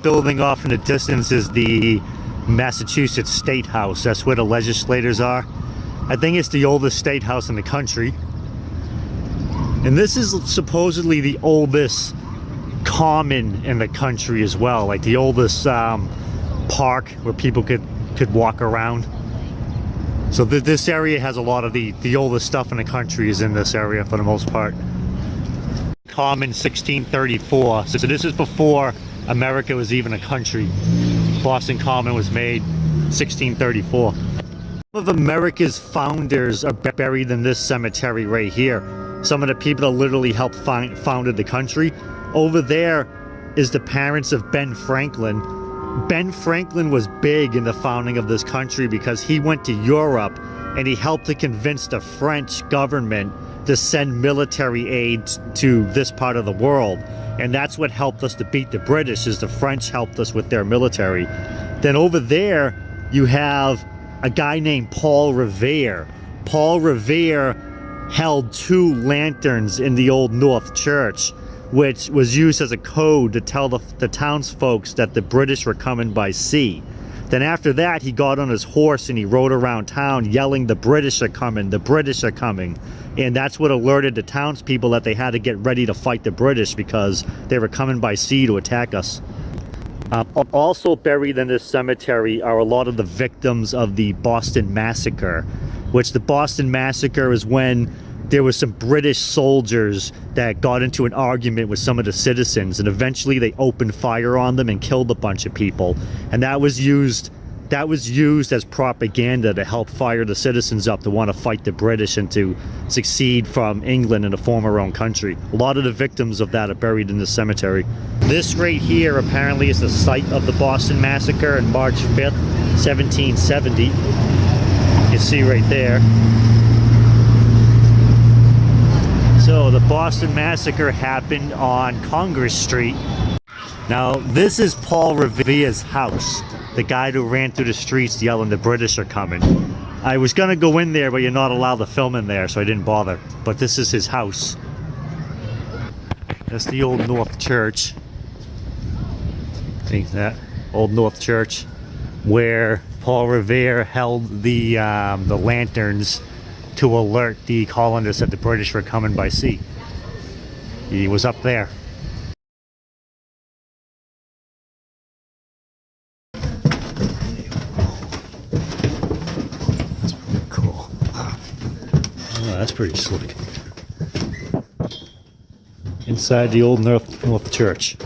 Building off in the distance is the Massachusetts State House. That's where the legislators are. I think it's the oldest state house in the country. And this is supposedly the oldest common in the country as well. Like the oldest park where people could walk around. So this area has a lot of the oldest stuff in the country is in this area for the most part. Common 1634. So this is before America was even a country. Boston Common was made 1634. Some of America's founders are buried in this cemetery right here. Some of the people that literally helped founded the country. Over there is the parents of Ben Franklin. Ben Franklin was big in the founding of this country because he went to Europe and he helped to convince the French government to send military aid to this part of the world. And that's what helped us to beat the British, is the French helped us with their military. Then over there, you have a guy named Paul Revere. Paul Revere held 2 lanterns in the Old North Church, which was used as a code to tell the townsfolk that the British were coming by sea. Then after that, he got on his horse and he rode around town yelling, "The British are coming, the British are coming." And that's what alerted the townspeople that they had to get ready to fight the British because they were coming by sea to attack us. Also buried in this cemetery are a lot of the victims of the Boston Massacre, which the Boston Massacre is when there was some British soldiers that got into an argument with some of the citizens, and eventually they opened fire on them and killed a bunch of people. And that was used as propaganda to help fire the citizens up to want to fight the British and to succeed from England and to form our own country. A lot of the victims of that are buried in this cemetery. This right here apparently is the site of the Boston Massacre on March 5th, 1770. You can see right there. So the Boston Massacre happened on Congress Street. Now this is Paul Revere's house, the guy who ran through the streets yelling, "The British are coming." I was gonna go in there, but you're not allowed to film in there, so I didn't bother. But this is his house. That's the Old North Church. See that? Old North Church, where Paul Revere held the lanterns to alert the colonists that the British were coming by sea. He was up there. That's pretty cool. Oh, that's pretty slick. Inside the Old North Church.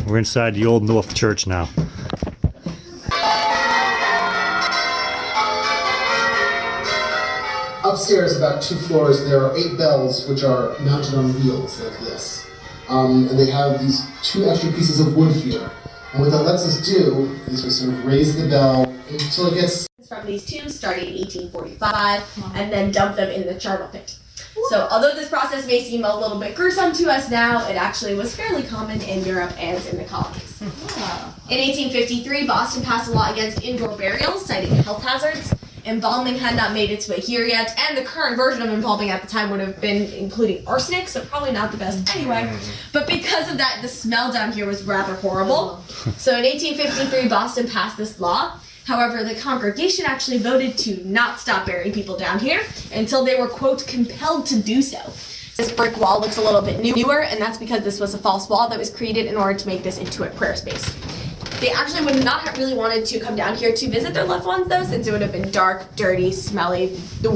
We're inside the Old North Church now. Upstairs, about 2 floors, there are 8 bells which are mounted on wheels like this. And they have these 2 extra pieces of wood here. And what that lets us do is we sort of raise the bell until it gets... From these tombs starting in 1845 and then dump them in the charnel pit. So although this process may seem a little bit gruesome to us now, it actually was fairly common in Europe and in the colonies. In 1853, Boston passed a law against indoor burials, citing health hazards. Embalming had not made its way here yet, and the current version of embalming at the time would have been including arsenic, so probably not the best anyway. But because of that, the smell down here was rather horrible. So in 1853, Boston passed this law. However, the congregation actually voted to not stop burying people down here until they were, quote, compelled to do so. This brick wall looks a little bit newer, and that's because this was a false wall that was created in order to make this into a prayer space. They actually would not have really wanted to come down here to visit their loved ones, though, since it would have been dark, dirty, smelly. The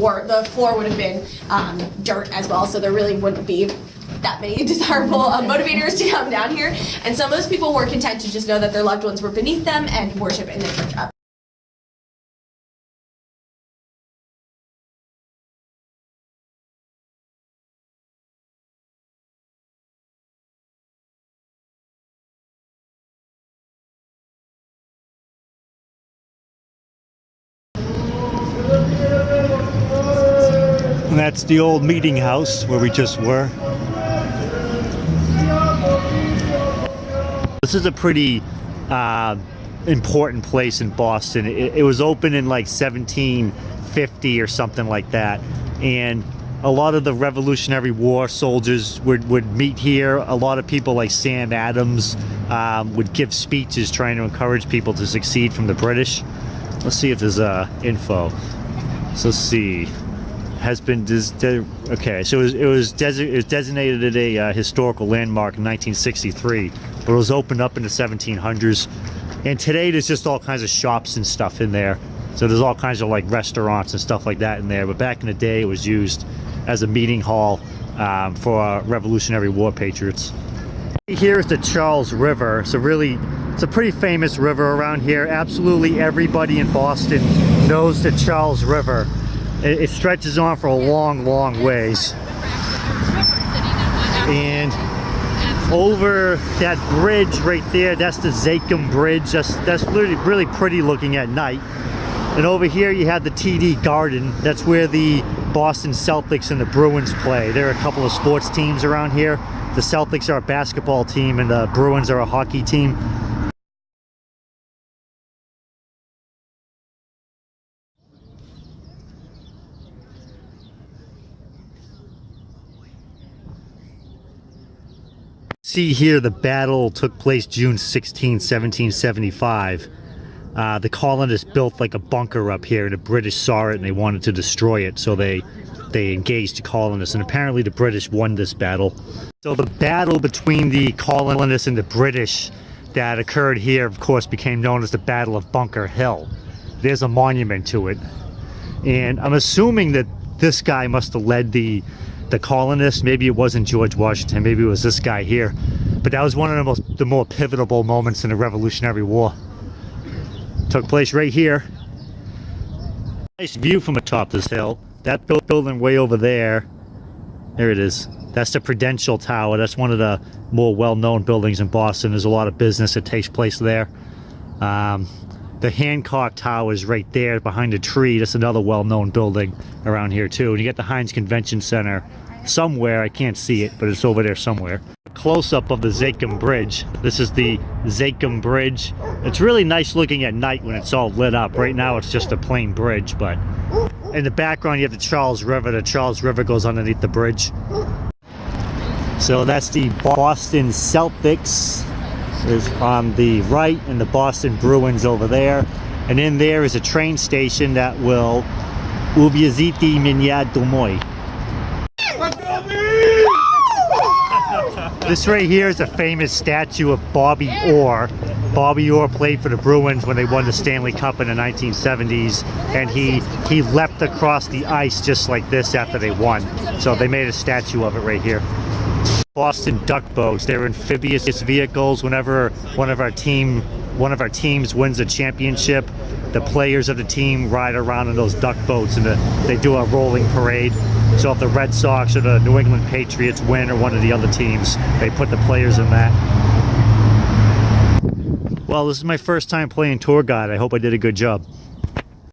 floor would have been dirt as well, so there really wouldn't be that many desirable motivators to come down here. And so most people were content to just know that their loved ones were beneath them and worship in the church up. And that's the old meeting house where we just were. This is a pretty important place in Boston. It was open in like 1750 or something like that. And a lot of the Revolutionary War soldiers would meet here. A lot of people like Sam Adams would give speeches trying to encourage people to succeed from the British. Let's see if there's info. So let's see. Has been okay. So it was designated a historical landmark in 1963, but it was opened up in the 1700s. And today there's just all kinds of shops and stuff in there. So there's all kinds of like restaurants and stuff like that in there. But back in the day, it was used as a meeting hall for Revolutionary War patriots. Here is the Charles River. So really, it's a pretty famous river around here. Absolutely everybody in Boston knows the Charles River. It stretches on for a long, long ways. And over that bridge right there, that's the Zakem Bridge. That's really pretty looking at night. And over here you have the TD Garden. That's where the Boston Celtics and the Bruins play. There are a couple of sports teams around here. The Celtics are a basketball team and the Bruins are a hockey team. See here, the battle took place June 16, 1775. The colonists built like a bunker up here, and the British saw it and they wanted to destroy it, so they engaged the colonists, and apparently the British won this battle. So the battle between the colonists and the British that occurred here, of course, became known as the Battle of Bunker Hill. There's a monument to it, and I'm assuming that this guy must have led the colonists. Maybe it wasn't George Washington, maybe it was this guy here, but that was one of the more pivotal moments in the Revolutionary War. Took place right here. Nice view from atop this hill. That building way over there, there it is. That's the Prudential Tower. That's one of the more well-known buildings in Boston. There's a lot of business that takes place there. The Hancock Tower is right there behind a tree. That's another well-known building around here too. And you get the Heinz Convention Center somewhere. I can't see it, but it's over there somewhere. Close-up of the Zakem Bridge. This is the Zakem Bridge. It's really nice looking at night when it's all lit up. Right now it's just a plain bridge, but in the background you have the Charles River. The Charles River goes underneath the bridge. So that's the Boston Celtics is on the right, and the Boston Bruins over there. And in there is a train station that will uviaziti minyad dumoy. This right here is a famous statue of Bobby Orr. Bobby Orr played for the Bruins when they won the Stanley Cup in the 1970s, and he leapt across the ice just like this after they won. So they made a statue of it right here. Boston duck boats. They're amphibious vehicles. Whenever one of our teams wins a championship, the players of the team ride around in those duck boats, and they do a rolling parade. So if the Red Sox or the New England Patriots win, or one of the other teams, they put the players in that. Well, this is my first time playing tour guide. I hope I did a good job.